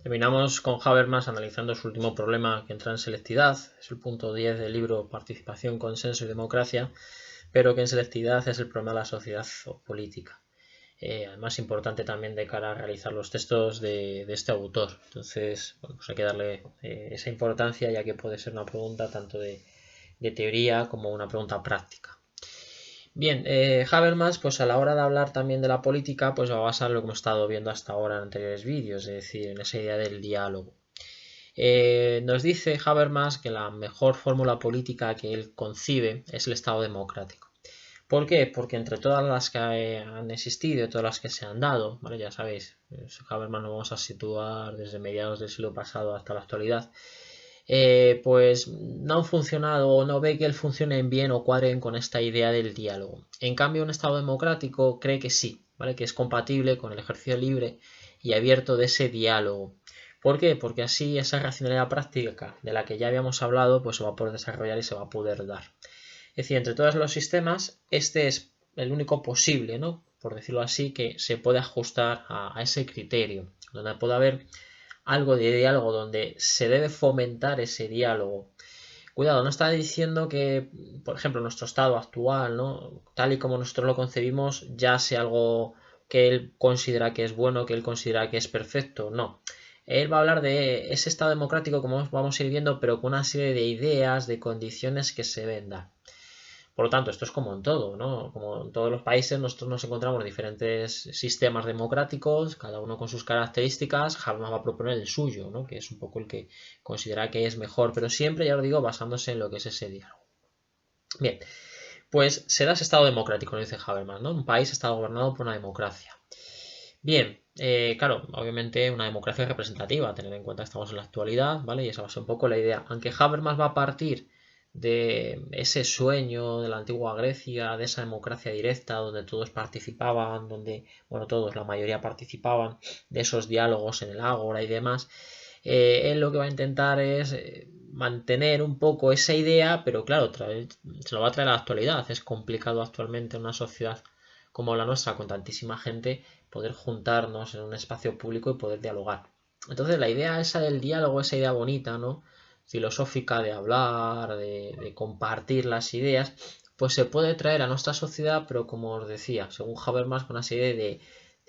Terminamos con Habermas analizando su último problema que entra en selectividad, es el punto 10 del libro Participación, Consenso y Democracia, pero que en selectividad es el problema de la sociedad o política. Además importante también de cara a realizar los textos de este autor. Entonces, bueno, pues hay que darle esa importancia, ya que puede ser una pregunta tanto de teoría como una pregunta práctica. Bien, Habermas, pues a la hora de hablar también de la política, pues va a basar lo que hemos estado viendo hasta ahora en anteriores vídeos, es decir, en esa idea del diálogo. Nos dice Habermas que la mejor fórmula política que él concibe es el Estado democrático. ¿Por qué? Porque entre todas las que han existido y todas las que se han dado, ¿vale? Ya sabéis, Habermas nos vamos a situar desde mediados del siglo pasado hasta la actualidad, pues no han funcionado o no ve que funcionen bien o cuadren con esta idea del diálogo. En cambio, un Estado democrático cree que sí, ¿vale? Que es compatible con el ejercicio libre y abierto de ese diálogo. ¿Por qué? Porque así esa racionalidad práctica de la que ya habíamos hablado, pues se va a poder desarrollar y se va a poder dar. Es decir, entre todos los sistemas, este es el único posible, ¿no? Por decirlo así, que se puede ajustar a ese criterio, donde puede haber algo de diálogo, donde se debe fomentar ese diálogo. Cuidado, no está diciendo que, por ejemplo, nuestro estado actual, ¿no? Tal y como nosotros lo concebimos, ya sea algo que él considera que es bueno, que él considera que es perfecto. No. Él va a hablar de ese estado democrático, como vamos a ir viendo, pero con una serie de ideas, de condiciones que se deben dar. Por lo tanto, esto es como en todo, ¿no? Como en todos los países, nosotros nos encontramos diferentes sistemas democráticos, cada uno con sus características. Habermas va a proponer el suyo, ¿no? Que es un poco el que considera que es mejor, pero siempre, ya os digo, basándose en lo que es ese diálogo. Bien, pues será ese Estado democrático, lo dice Habermas, ¿no? Un país está gobernado por una democracia. Bien, claro, obviamente una democracia representativa, tener en cuenta que estamos en la actualidad, ¿vale? Y esa va a ser un poco la idea. Aunque Habermas va a partir de ese sueño de la antigua Grecia, de esa democracia directa donde todos participaban, donde, bueno, todos, la mayoría participaban, de esos diálogos en el ágora y demás, él lo que va a intentar es mantener un poco esa idea, pero claro, se lo va a traer a la actualidad. Es complicado actualmente en una sociedad como la nuestra, con tantísima gente, poder juntarnos en un espacio público y poder dialogar. Entonces la idea esa del diálogo, esa idea bonita, ¿no? Filosófica de hablar, de compartir las ideas, pues se puede traer a nuestra sociedad, pero como os decía, según Habermas, con una serie de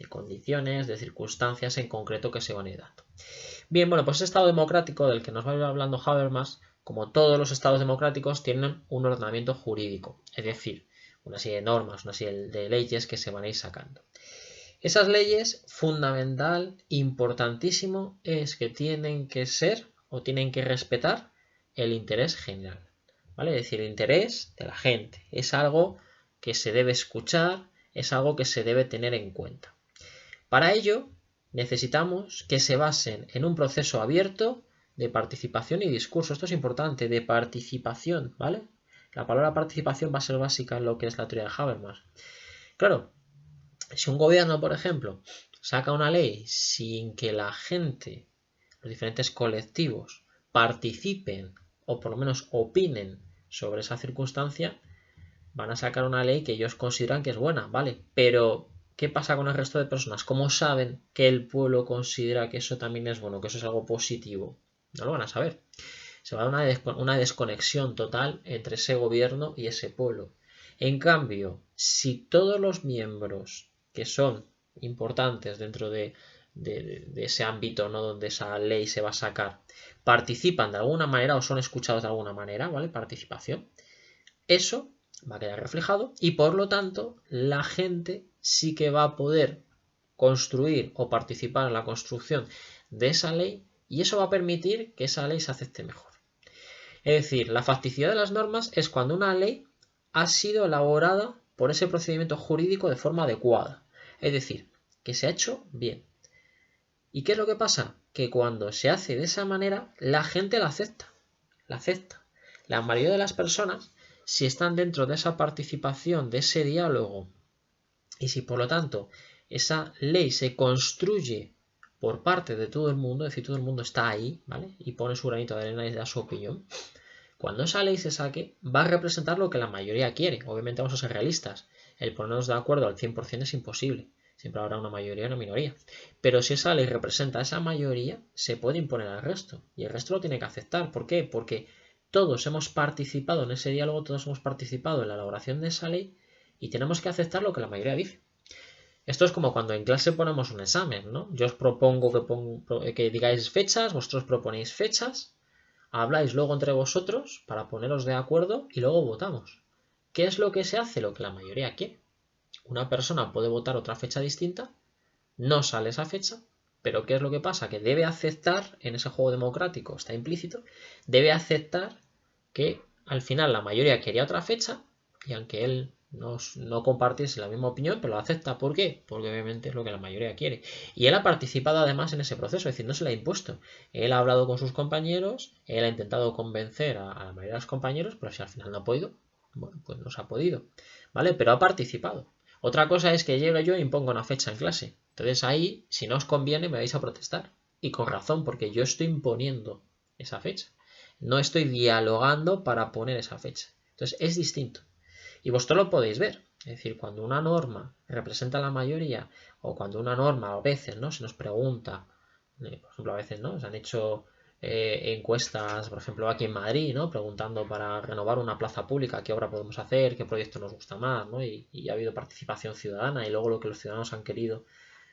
condiciones, de circunstancias en concreto que se van a ir dando. Bien, bueno, pues ese Estado democrático del que nos va a ir hablando Habermas, como todos los estados democráticos, tienen un ordenamiento jurídico, es decir, una serie de normas, una serie de leyes que se van a ir sacando. Esas leyes, fundamental, importantísimo, es que tienen que ser o tienen que respetar el interés general, ¿vale? Es decir, el interés de la gente. Es algo que se debe escuchar, es algo que se debe tener en cuenta. Para ello, necesitamos que se basen en un proceso abierto de participación y discurso. Esto es importante, de participación, ¿vale? La palabra participación va a ser básica en lo que es la teoría de Habermas. Claro, si un gobierno, por ejemplo, saca una ley sin que la gente, los diferentes colectivos, participen o por lo menos opinen sobre esa circunstancia, van a sacar una ley que ellos consideran que es buena, ¿vale? Pero, ¿qué pasa con el resto de personas? ¿Cómo saben que el pueblo considera que eso también es bueno, que eso es algo positivo? No lo van a saber. Se va a dar una desconexión total entre ese gobierno y ese pueblo. En cambio, si todos los miembros que son importantes dentro de ese ámbito, ¿no? Donde esa ley se va a sacar, participan de alguna manera o son escuchados de alguna manera, ¿vale? Participación. Eso va a quedar reflejado y por lo tanto la gente sí que va a poder construir o participar en la construcción de esa ley y eso va a permitir que esa ley se acepte mejor. Es decir, la facticidad de las normas es cuando una ley ha sido elaborada por ese procedimiento jurídico de forma adecuada. Es decir, que se ha hecho bien. ¿Y qué es lo que pasa? Que cuando se hace de esa manera, la gente la acepta. La acepta. La mayoría de las personas, si están dentro de esa participación, de ese diálogo, y si por lo tanto esa ley se construye por parte de todo el mundo, es decir, todo el mundo está ahí, ¿vale? Y pone su granito de arena y da su opinión. Cuando esa ley se saque, va a representar lo que la mayoría quiere. Obviamente vamos a ser realistas. El ponernos de acuerdo al 100% es imposible. Siempre habrá una mayoría y una minoría. Pero si esa ley representa a esa mayoría, se puede imponer al resto. Y el resto lo tiene que aceptar. ¿Por qué? Porque todos hemos participado en ese diálogo, todos hemos participado en la elaboración de esa ley y tenemos que aceptar lo que la mayoría dice. Esto es como cuando en clase ponemos un examen, ¿no? Yo os propongo que digáis fechas, vosotros proponéis fechas, habláis luego entre vosotros para poneros de acuerdo y luego votamos. ¿Qué es lo que se hace? Lo que la mayoría quiere. Una persona puede votar otra fecha distinta, no sale esa fecha, pero ¿qué es lo que pasa? Que debe aceptar, en ese juego democrático está implícito, debe aceptar que al final la mayoría quería otra fecha y aunque él no compartiese la misma opinión, pero lo acepta. ¿Por qué? Porque obviamente es lo que la mayoría quiere. Y él ha participado además en ese proceso, es decir, no se le ha impuesto. Él ha hablado con sus compañeros, él ha intentado convencer a la mayoría de los compañeros, pero si al final no ha podido, bueno, pues no se ha podido, ¿vale? Pero ha participado. Otra cosa es que llegue yo e imponga una fecha en clase. Entonces ahí, si no os conviene, me vais a protestar. Y con razón, porque yo estoy imponiendo esa fecha. No estoy dialogando para poner esa fecha. Entonces es distinto. Y vosotros lo podéis ver. Es decir, cuando una norma representa a la mayoría o cuando una norma a veces, ¿no?, se nos pregunta, por ejemplo, a veces, ¿no?, se han hecho encuestas, por ejemplo, aquí en Madrid, ¿no?, preguntando para renovar una plaza pública qué obra podemos hacer, qué proyecto nos gusta más, ¿no? Y ha habido participación ciudadana y luego lo que los ciudadanos han querido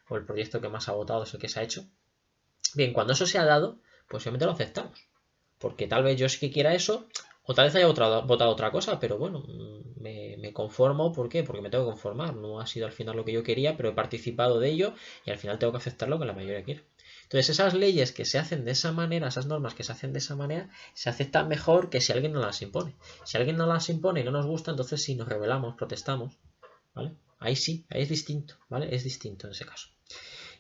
o el proyecto que más ha votado es el que se ha hecho. Bien, cuando eso se ha dado, pues obviamente lo aceptamos. Porque tal vez yo sí que quiera eso, o tal vez haya votado otra cosa, pero bueno, me conformo. ¿Por qué? Porque me tengo que conformar. No ha sido al final lo que yo quería, pero he participado de ello y al final tengo que aceptar lo que la mayoría quiere. Entonces esas leyes que se hacen de esa manera, esas normas que se hacen de esa manera, se aceptan mejor que si alguien no las impone. Si alguien no las impone y no nos gusta, entonces sí nos rebelamos, protestamos, ¿vale? Ahí sí, ahí es distinto, ¿vale? Es distinto en ese caso.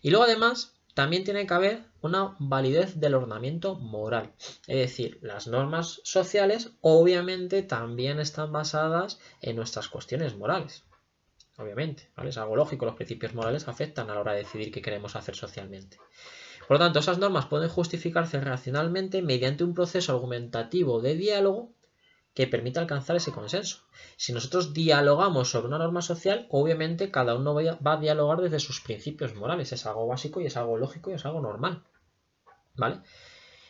Y luego además también tiene que haber una validez del ordenamiento moral. Es decir, las normas sociales obviamente también están basadas en nuestras cuestiones morales. Obviamente, ¿vale? Es algo lógico, los principios morales afectan a la hora de decidir qué queremos hacer socialmente. Por lo tanto, esas normas pueden justificarse racionalmente mediante un proceso argumentativo de diálogo que permita alcanzar ese consenso. Si nosotros dialogamos sobre una norma social, obviamente cada uno va a dialogar desde sus principios morales. Es algo básico y es algo lógico y es algo normal, ¿vale?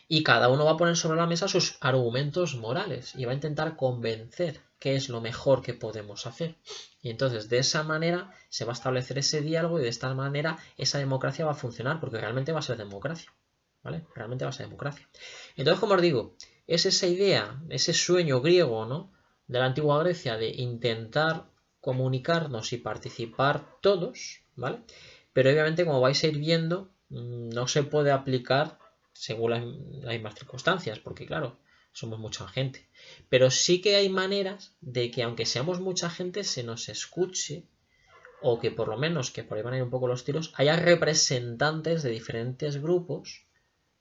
Y cada uno va a poner sobre la mesa sus argumentos morales y va a intentar convencer qué es lo mejor que podemos hacer. Y entonces de esa manera se va a establecer ese diálogo y de esta manera esa democracia va a funcionar porque realmente va a ser democracia, ¿vale? Realmente va a ser democracia. Entonces, como os digo, es esa idea, ese sueño griego, ¿no?, de la antigua Grecia de intentar comunicarnos y participar todos, ¿vale? Pero obviamente, como vais a ir viendo, no se puede aplicar según las mismas circunstancias, porque claro, somos mucha gente. Pero sí que hay maneras de que aunque seamos mucha gente se nos escuche, o que por lo menos, que por ahí van a ir un poco los tiros, haya representantes de diferentes grupos,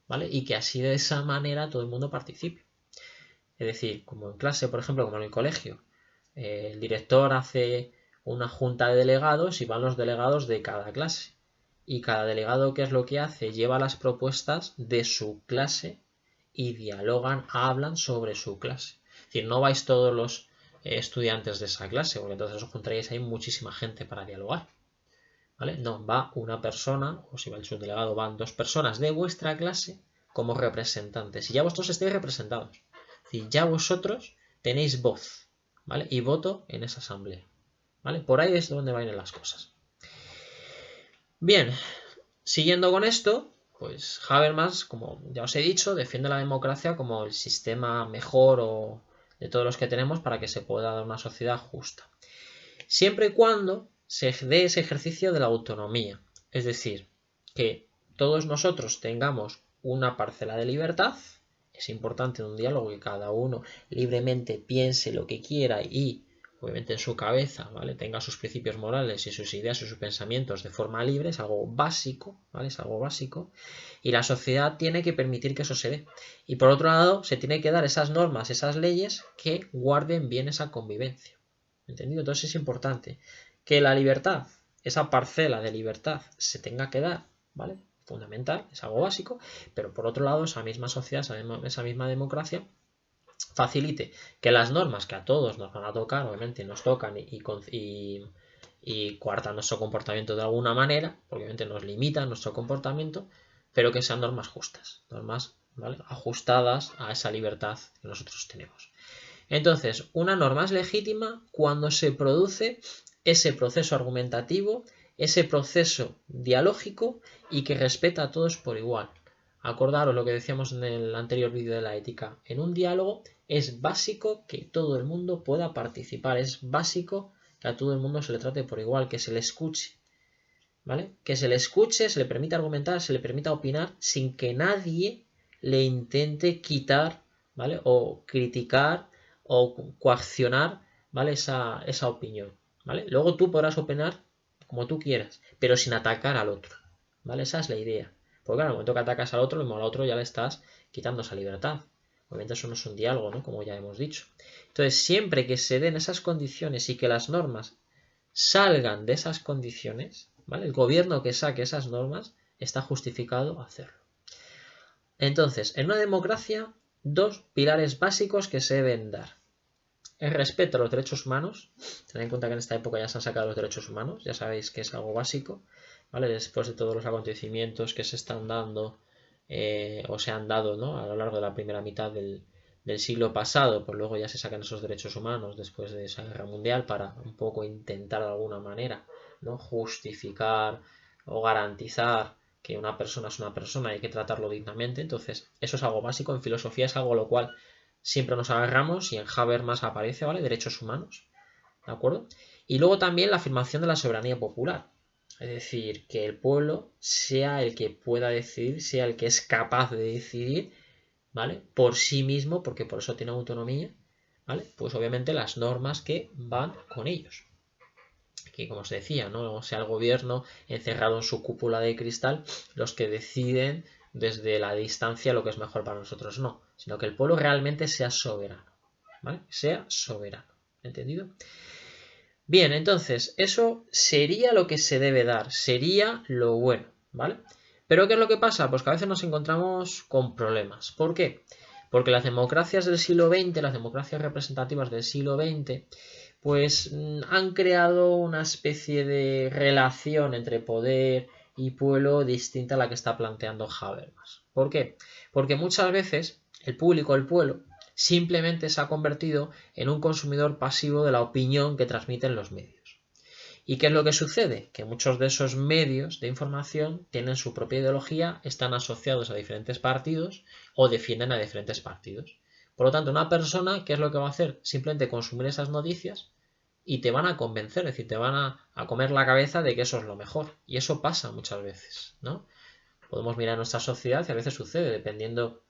¿vale? Y que así de esa manera todo el mundo participe. Es decir, como en clase, por ejemplo, como en el colegio, el director hace una junta de delegados y van los delegados de cada clase. Y cada delegado, ¿qué es lo que hace? Lleva las propuestas de su clase y dialogan, hablan sobre su clase. Es decir, no vais todos los estudiantes de esa clase, porque entonces os juntaríais ahí muchísima gente para dialogar, ¿vale? No, va una persona, o si va el subdelegado, van dos personas de vuestra clase como representantes. Y ya vosotros estáis representados. Es decir, ya vosotros tenéis voz, ¿vale? Y voto en esa asamblea, ¿vale? Por ahí es donde van a ir las cosas. Bien, siguiendo con esto, pues Habermas, como ya os he dicho, defiende la democracia como el sistema mejor de todos los que tenemos para que se pueda dar una sociedad justa. Siempre y cuando se dé ese ejercicio de la autonomía. Es decir, que todos nosotros tengamos una parcela de libertad. Es importante en un diálogo que cada uno libremente piense lo que quiera y obviamente en su cabeza, ¿vale?, tenga sus principios morales y sus ideas y sus pensamientos de forma libre. Es algo básico, ¿vale? Es algo básico. Y la sociedad tiene que permitir que eso se dé. Y por otro lado, se tiene que dar esas normas, esas leyes que guarden bien esa convivencia. ¿Entendido? Entonces es importante que la libertad, esa parcela de libertad, se tenga que dar, ¿vale? Fundamental, es algo básico, pero por otro lado, esa misma sociedad, esa misma democracia, facilite que las normas que a todos nos van a tocar, obviamente nos tocan y y coartan nuestro comportamiento de alguna manera, porque obviamente nos limitan nuestro comportamiento, pero que sean normas justas, normas, ¿vale?, ajustadas a esa libertad que nosotros tenemos. Entonces, una norma es legítima cuando se produce ese proceso argumentativo, ese proceso dialógico y que respeta a todos por igual. Acordaros lo que decíamos en el anterior vídeo de la ética. En un diálogo es básico que todo el mundo pueda participar, es básico que a todo el mundo se le trate por igual, que se le escuche, ¿vale? Que se le escuche, se le permita argumentar, se le permita opinar sin que nadie le intente quitar, ¿vale?, o criticar o coaccionar, ¿vale?, esa opinión, ¿vale? Luego tú podrás opinar como tú quieras, pero sin atacar al otro, ¿vale? Esa es la idea. Porque claro, en el momento que atacas al otro, al otro ya le estás quitando esa libertad. Obviamente eso no es un diálogo, ¿no?, como ya hemos dicho. Entonces, siempre que se den esas condiciones y que las normas salgan de esas condiciones, ¿vale?, el gobierno que saque esas normas está justificado a hacerlo. Entonces, en una democracia, dos pilares básicos que se deben dar. El respeto a los derechos humanos. Tened en cuenta que en esta época ya se han sacado los derechos humanos, ya sabéis que es algo básico, ¿vale? Después de todos los acontecimientos que se están dando o se han dado, ¿no?, a lo largo de la primera mitad del siglo pasado, pues luego ya se sacan esos derechos humanos después de esa guerra mundial para un poco intentar de alguna manera, ¿no?, justificar o garantizar que una persona es una persona y hay que tratarlo dignamente. Entonces, eso es algo básico, en filosofía es algo a lo cual siempre nos agarramos y en Habermas aparece, ¿vale?, derechos humanos, ¿de acuerdo? Y luego también la afirmación de la soberanía popular, es decir, que el pueblo sea el que pueda decidir, sea el que es capaz de decidir, ¿vale?, por sí mismo, porque por eso tiene autonomía, ¿vale?, pues obviamente las normas que van con ellos. Que como os decía, no sea el gobierno encerrado en su cúpula de cristal los que deciden desde la distancia lo que es mejor para nosotros, no, sino que el pueblo realmente sea soberano, ¿vale? Sea soberano, ¿entendido? Bien, entonces, eso sería lo que se debe dar, sería lo bueno, ¿vale? Pero ¿qué es lo que pasa? Pues que a veces nos encontramos con problemas. ¿Por qué? Porque las democracias del siglo XX, las democracias representativas del siglo XX, pues han creado una especie de relación entre poder y pueblo distinta a la que está planteando Habermas. ¿Por qué? Porque muchas veces el público, el pueblo, simplemente se ha convertido en un consumidor pasivo de la opinión que transmiten los medios. ¿Y qué es lo que sucede? Que muchos de esos medios de información tienen su propia ideología, están asociados a diferentes partidos o defienden a diferentes partidos. Por lo tanto, una persona, ¿qué es lo que va a hacer? Simplemente consumir esas noticias y te van a convencer, es decir, te van a comer la cabeza de que eso es lo mejor. Y eso pasa muchas veces, ¿no? Podemos mirar nuestra sociedad y a veces sucede, dependiendo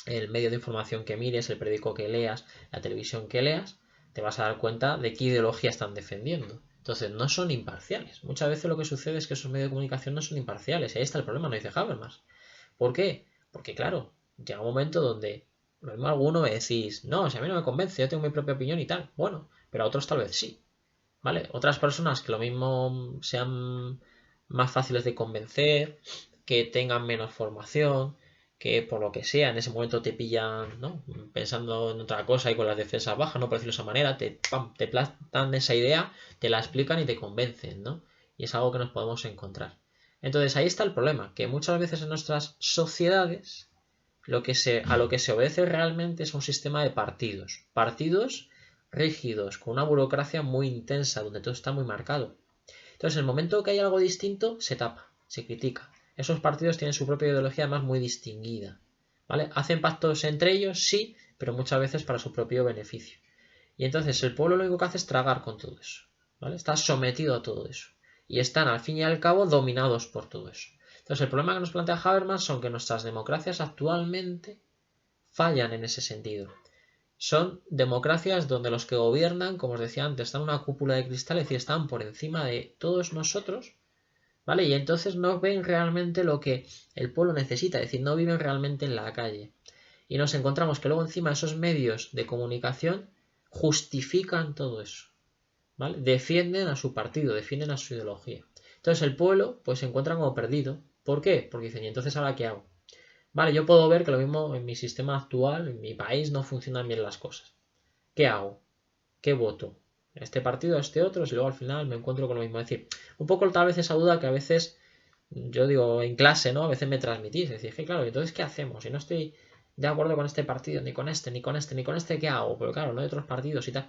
el medio de información que mires, el periódico que leas, la televisión que leas, te vas a dar cuenta de qué ideología están defendiendo. Entonces, no son imparciales. Muchas veces lo que sucede es que esos medios de comunicación no son imparciales. Y ahí está el problema, no dice Habermas. ¿Por qué? Porque, claro, llega un momento donde lo mismo alguno me decís, no, si a mí no me convence, yo tengo mi propia opinión y tal. Bueno, pero a otros tal vez sí. ¿Vale? Otras personas que lo mismo sean más fáciles de convencer, que tengan menos formación, que por lo que sea en ese momento te pillan, ¿no?, pensando en otra cosa y con las defensas bajas, no por decirlo de esa manera, te plantan esa idea, te la explican y te convencen, ¿no? Y es algo que nos podemos encontrar. Entonces ahí está el problema, que muchas veces en nuestras sociedades a lo que se obedece realmente es un sistema de partidos. Partidos rígidos, con una burocracia muy intensa, donde todo está muy marcado. Entonces, en el momento que hay algo distinto, se tapa, se critica. Esos partidos tienen su propia ideología, además muy distinguida, ¿vale? Hacen pactos entre ellos, sí, pero muchas veces para su propio beneficio. Y entonces el pueblo lo único que hace es tragar con todo eso, ¿vale? Está sometido a todo eso. Y están, al fin y al cabo, dominados por todo eso. Entonces, el problema que nos plantea Habermas son que nuestras democracias actualmente fallan en ese sentido. Son democracias donde los que gobiernan, como os decía antes, están en una cúpula de cristal, es decir, están por encima de todos nosotros, ¿vale? Y entonces no ven realmente lo que el pueblo necesita, es decir, no viven realmente en la calle. Y nos encontramos que luego encima esos medios de comunicación justifican todo eso, ¿vale? Defienden a su partido, defienden a su ideología. Entonces el pueblo pues se encuentra como perdido. ¿Por qué? Porque dicen, ¿y entonces ahora qué hago? Vale, yo puedo ver que lo mismo en mi sistema actual, en mi país, no funcionan bien las cosas. ¿Qué hago? ¿Qué voto? En este partido, este otro, y luego al final me encuentro con lo mismo. Es decir, un poco tal vez esa duda que a veces, yo digo en clase, ¿no? A veces me transmitís. Es decir, que claro, entonces ¿qué hacemos? Si no estoy de acuerdo con este partido, ni con este, ni con este, ni con este, ¿qué hago? Pero claro, no hay otros partidos y tal.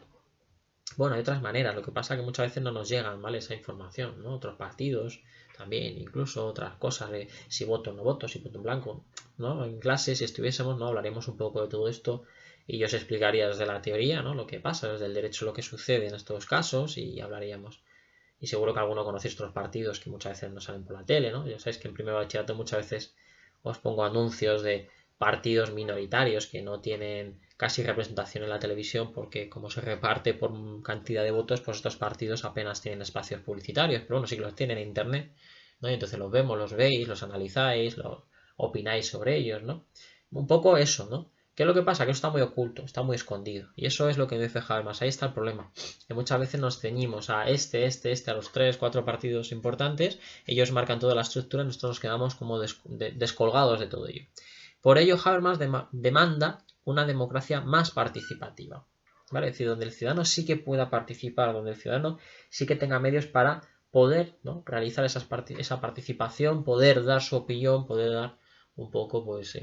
Bueno, hay otras maneras, lo que pasa es que muchas veces no nos llegan, ¿vale? Esa información, ¿no? Otros partidos, también, incluso otras cosas de si voto o no voto, si voto en blanco, ¿no? En clase, si estuviésemos, ¿no? Hablaremos un poco de todo esto y yo os explicaría desde la teoría, ¿no? Lo que pasa, desde el derecho lo que sucede en estos casos y hablaríamos. Y seguro que alguno conocéis otros partidos que muchas veces no salen por la tele, ¿no? Ya sabéis que en primer bachillerato muchas veces os pongo anuncios de partidos minoritarios que no tienen casi representación en la televisión porque como se reparte por cantidad de votos, pues estos partidos apenas tienen espacios publicitarios, pero bueno, sí que los tienen en internet, ¿no? Y entonces los vemos, los veis, los analizáis, los opináis sobre ellos, ¿no? Un poco eso, ¿no? ¿Qué es lo que pasa? Que eso está muy oculto, está muy escondido. Y eso es lo que me dice Habermas. Ahí está el problema. Que muchas veces nos ceñimos a a los 3, 4 partidos importantes. Ellos marcan toda la estructura y nosotros nos quedamos como descolgados de todo ello. Por ello, Habermas demanda una democracia más participativa. ¿Vale? Es decir, donde el ciudadano sí que pueda participar, donde el ciudadano sí que tenga medios para poder, ¿no? Realizar esa participación, poder dar su opinión, poder dar un poco pues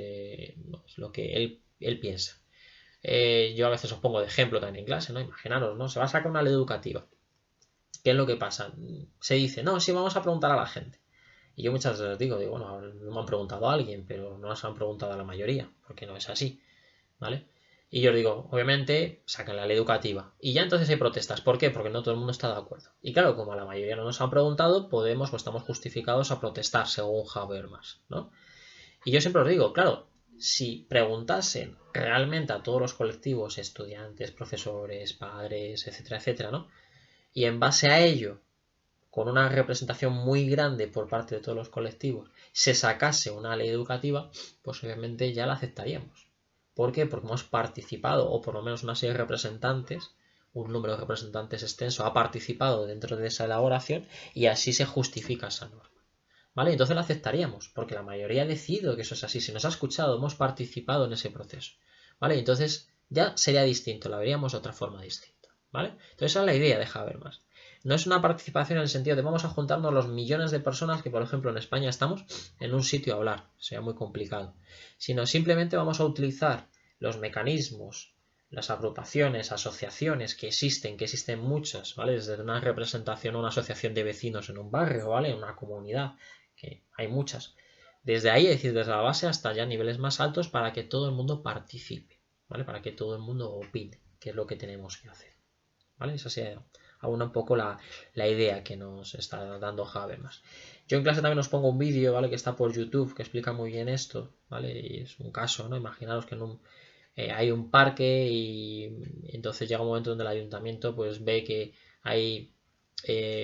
lo que él piensa. Yo a veces os pongo de ejemplo también en clase, ¿no? Imaginaros, ¿no? Se va a sacar una ley educativa. ¿Qué es lo que pasa? Se dice, no, sí, vamos a preguntar a la gente. Y yo muchas veces digo, bueno, no me han preguntado a alguien, pero no nos han preguntado a la mayoría, porque no es así, ¿vale? Y yo os digo, obviamente, sacan la ley educativa. Y ya entonces hay protestas. ¿Por qué? Porque no todo el mundo está de acuerdo. Y claro, como a la mayoría no nos han preguntado, podemos o estamos justificados a protestar, según Habermas, ¿no? Y yo siempre os digo, claro, si preguntasen realmente a todos los colectivos, estudiantes, profesores, padres, etcétera, etcétera, ¿no? Y en base a ello, con una representación muy grande por parte de todos los colectivos, se sacase una ley educativa, pues obviamente ya la aceptaríamos. ¿Por qué? Porque hemos participado, o por lo menos una serie de representantes, un número de representantes extenso ha participado dentro de esa elaboración y así se justifica esa norma. ¿Vale? Entonces la aceptaríamos, porque la mayoría ha decidido que eso es así. Se nos ha escuchado, hemos participado en ese proceso. ¿Vale? Entonces ya sería distinto, la veríamos de otra forma distinta. ¿Vale? Entonces esa es la idea de Habermas. No es una participación en el sentido de vamos a juntarnos los millones de personas que, por ejemplo, en España estamos en un sitio a hablar. Sería muy complicado. Sino simplemente vamos a utilizar los mecanismos, las agrupaciones, asociaciones que existen muchas, ¿vale? Desde una representación o una asociación de vecinos en un barrio, ¿vale? En una comunidad, que hay muchas. Desde ahí, es decir, desde la base hasta ya niveles más altos para que todo el mundo participe, ¿vale? Para que todo el mundo opine, que es lo que tenemos que hacer, ¿vale? Esa sería aún un poco la idea que nos está dando Habermas. Yo en clase también os pongo un vídeo, ¿vale? Que está por YouTube, que explica muy bien esto, ¿vale? Y es un caso, ¿no? Imaginaros que hay un parque y entonces llega un momento donde el ayuntamiento pues ve que hay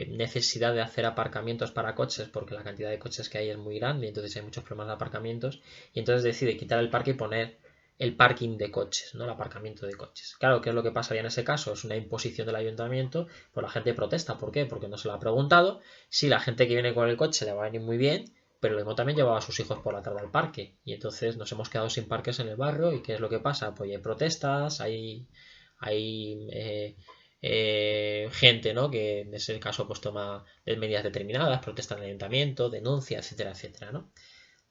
necesidad de hacer aparcamientos para coches porque la cantidad de coches que hay es muy grande y entonces hay muchos problemas de aparcamientos y entonces decide quitar el parque y poner el parking de coches, ¿no? El aparcamiento de coches. Claro, ¿qué es lo que pasaría en ese caso? Es una imposición del ayuntamiento, pues la gente protesta. ¿Por qué? Porque no se lo ha preguntado. Si la gente que viene con el coche le va a venir muy bien, pero lo mismo también llevaba a sus hijos por la tarde al parque y entonces nos hemos quedado sin parques en el barrio y ¿qué es lo que pasa? Pues hay protestas, hay gente, ¿no? Que en ese caso pues toma medidas determinadas, protesta en el ayuntamiento, denuncia, etcétera, etcétera, ¿no?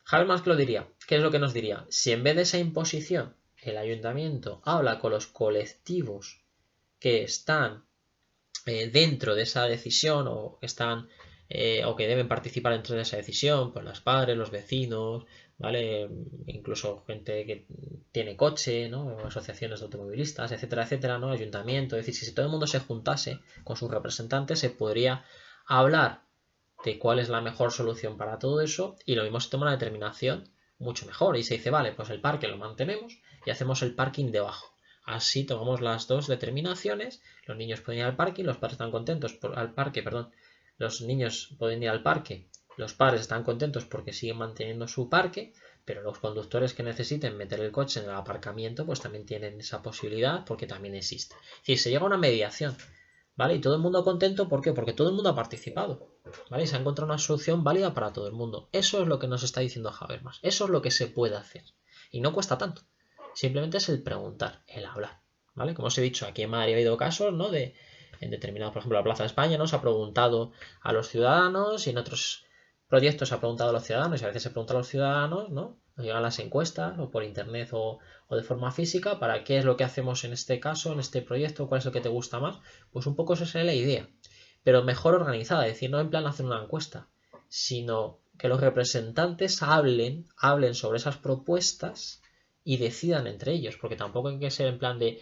Habermas que lo diría. ¿Qué es lo que nos diría? Si en vez de esa imposición el ayuntamiento habla con los colectivos que están dentro de esa decisión o que están o que deben participar dentro de esa decisión, pues los padres, los vecinos, ¿vale? Incluso gente que tiene coche, ¿no? Asociaciones de automovilistas, etcétera, etcétera, ¿no? Ayuntamiento, es decir, si todo el mundo se juntase con sus representantes, se podría hablar de cuál es la mejor solución para todo eso y lo mismo se toma una determinación mucho mejor y se dice, vale, pues el parque lo mantenemos y hacemos el parking debajo. Así tomamos las dos determinaciones, los niños pueden ir al parque, los padres están contentos al parque, perdón, los niños pueden ir al parque, los padres están contentos porque siguen manteniendo su parque, pero los conductores que necesiten meter el coche en el aparcamiento pues también tienen esa posibilidad porque también existe. Es decir, se llega a una mediación, ¿vale? Y todo el mundo contento, ¿por qué? Porque todo el mundo ha participado, ¿vale? Y se ha encontrado una solución válida para todo el mundo. Eso es lo que nos está diciendo Habermas, eso es lo que se puede hacer y no cuesta tanto. Simplemente es el preguntar, el hablar, ¿vale? Como os he dicho, aquí en Madrid ha habido casos, ¿no? De en determinado, por ejemplo, la Plaza de España, ¿no? Se ha preguntado a los ciudadanos y en otros proyectos se ha preguntado a los ciudadanos y a veces se pregunta a los ciudadanos, ¿no? Nos llegan las encuestas o por internet o de forma física para qué es lo que hacemos en este caso, en este proyecto, cuál es el que te gusta más. Pues un poco esa es la idea, pero mejor organizada, es decir, no en plan hacer una encuesta, sino que los representantes hablen sobre esas propuestas y decidan entre ellos, porque tampoco hay que ser en plan de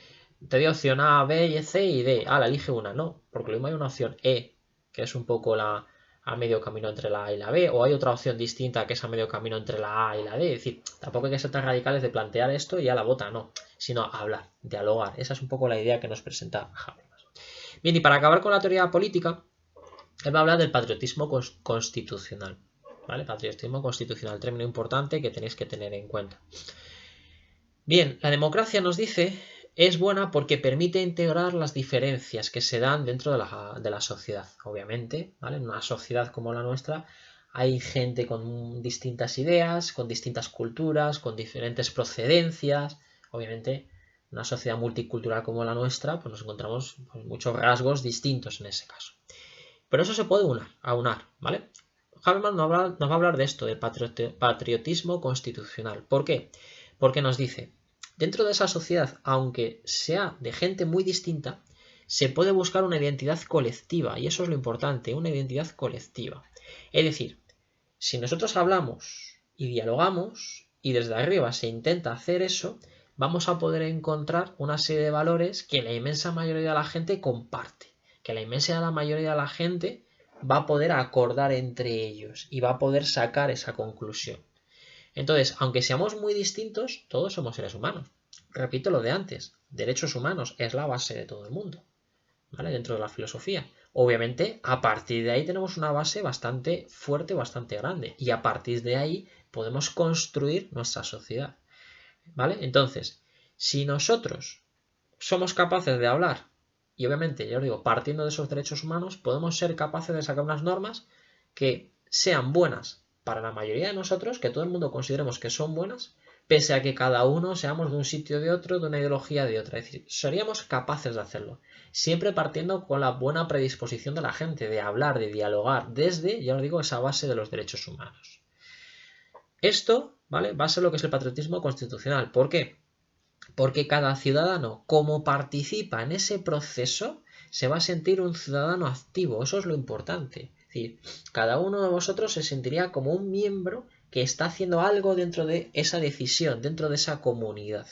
te doy opción A, B, C y D, la elige una, no, porque lo mismo hay una opción E, que es un poco a medio camino entre la A y la B, o hay otra opción distinta que es a medio camino entre la A y la D, es decir, tampoco hay que ser tan radicales de plantear esto y ya la vota, no, sino hablar, dialogar, esa es un poco la idea que nos presenta Habermas. Bien, y para acabar con la teoría política, él va a hablar del patriotismo constitucional, ¿vale? Patriotismo constitucional, término importante que tenéis que tener en cuenta. Bien, la democracia nos dice es buena porque permite integrar las diferencias que se dan dentro de la sociedad. Obviamente, ¿vale? En una sociedad como la nuestra hay gente con distintas ideas, con distintas culturas, con diferentes procedencias. Obviamente, en una sociedad multicultural como la nuestra, pues nos encontramos con muchos rasgos distintos en ese caso. Pero eso se puede aunar, ¿vale? Habermas nos va a hablar de esto, del patriotismo constitucional. ¿Por qué? Porque nos dice, dentro de esa sociedad, aunque sea de gente muy distinta, se puede buscar una identidad colectiva, y eso es lo importante, una identidad colectiva. Es decir, si nosotros hablamos y dialogamos, y desde arriba se intenta hacer eso, vamos a poder encontrar una serie de valores que la inmensa mayoría de la gente comparte, que la inmensa mayoría de la gente va a poder acordar entre ellos y va a poder sacar esa conclusión. Entonces, aunque seamos muy distintos, todos somos seres humanos. Repito lo de antes, derechos humanos es la base de todo el mundo, ¿vale? Dentro de la filosofía. Obviamente, a partir de ahí tenemos una base bastante fuerte, bastante grande, y a partir de ahí podemos construir nuestra sociedad, ¿vale? Entonces, si nosotros somos capaces de hablar, y obviamente, ya os digo, partiendo de esos derechos humanos, podemos ser capaces de sacar unas normas que sean buenas para la mayoría de nosotros, que todo el mundo consideremos que son buenas, pese a que cada uno seamos de un sitio de otro, de una ideología de otra. Es decir, seríamos capaces de hacerlo, siempre partiendo con la buena predisposición de la gente, de hablar, de dialogar, desde, ya os digo, esa base de los derechos humanos. Esto, ¿vale?, va a ser lo que es el patriotismo constitucional. ¿Por qué? Porque cada ciudadano, como participa en ese proceso, se va a sentir un ciudadano activo. Eso es lo importante. Es decir, cada uno de vosotros se sentiría como un miembro que está haciendo algo dentro de esa decisión, dentro de esa comunidad,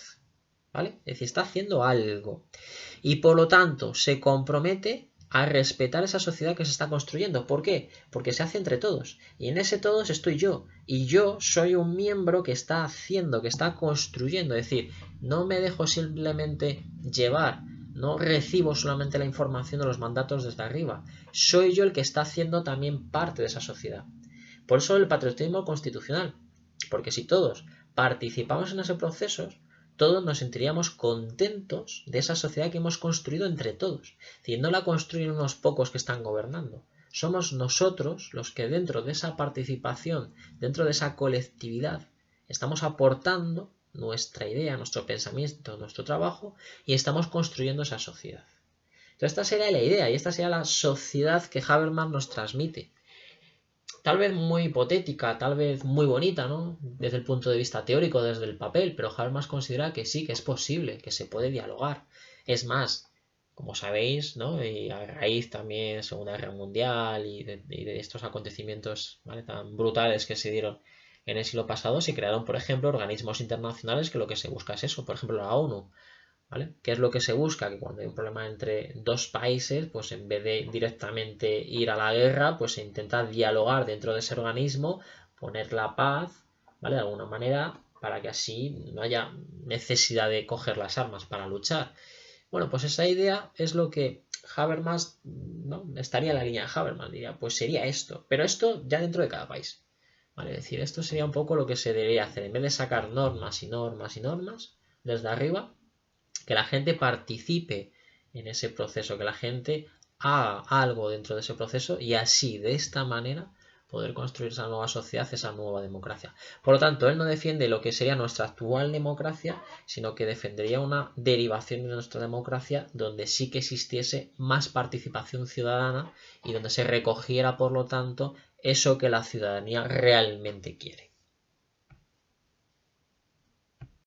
¿vale? Es decir, está haciendo algo. Y por lo tanto, se compromete a respetar esa sociedad que se está construyendo. ¿Por qué? Porque se hace entre todos. Y en ese todos estoy yo. Y yo soy un miembro que está haciendo, que está construyendo. Es decir, no me dejo simplemente llevar. No recibo solamente la información de los mandatos desde arriba. Soy yo el que está haciendo también parte de esa sociedad. Por eso el patriotismo constitucional. Porque si todos participamos en ese proceso, todos nos sentiríamos contentos de esa sociedad que hemos construido entre todos. Es decir, no la construyen unos pocos que están gobernando. Somos nosotros los que dentro de esa participación, dentro de esa colectividad, estamos aportando nuestra idea, nuestro pensamiento, nuestro trabajo y estamos construyendo esa sociedad. Entonces esta sería la idea y esta sería la sociedad que Habermas nos transmite. Tal vez muy hipotética, tal vez muy bonita, ¿no? Desde el punto de vista teórico, desde el papel, pero Habermas considera que sí, que es posible, que se puede dialogar. Es más, como sabéis, ¿no? Y a raíz también de Segunda Guerra Mundial y de estos acontecimientos, ¿vale?, tan brutales que se dieron en el siglo pasado, se crearon, por ejemplo, organismos internacionales que lo que se busca es eso, por ejemplo, la ONU, ¿vale? ¿Qué es lo que se busca? Que cuando hay un problema entre dos países, pues en vez de directamente ir a la guerra, pues se intenta dialogar dentro de ese organismo, poner la paz, ¿vale?, de alguna manera, para que así no haya necesidad de coger las armas para luchar. Bueno, pues esa idea es lo que Habermas, ¿no?, estaría en la línea de Habermas, diría, pues sería esto, pero esto ya dentro de cada país, ¿vale? Es decir, esto sería un poco lo que se debería hacer, en vez de sacar normas y normas y normas desde arriba, que la gente participe en ese proceso, que la gente haga algo dentro de ese proceso y así, de esta manera, poder construir esa nueva sociedad, esa nueva democracia. Por lo tanto, él no defiende lo que sería nuestra actual democracia, sino que defendería una derivación de nuestra democracia donde sí que existiese más participación ciudadana y donde se recogiera, por lo tanto, eso que la ciudadanía realmente quiere.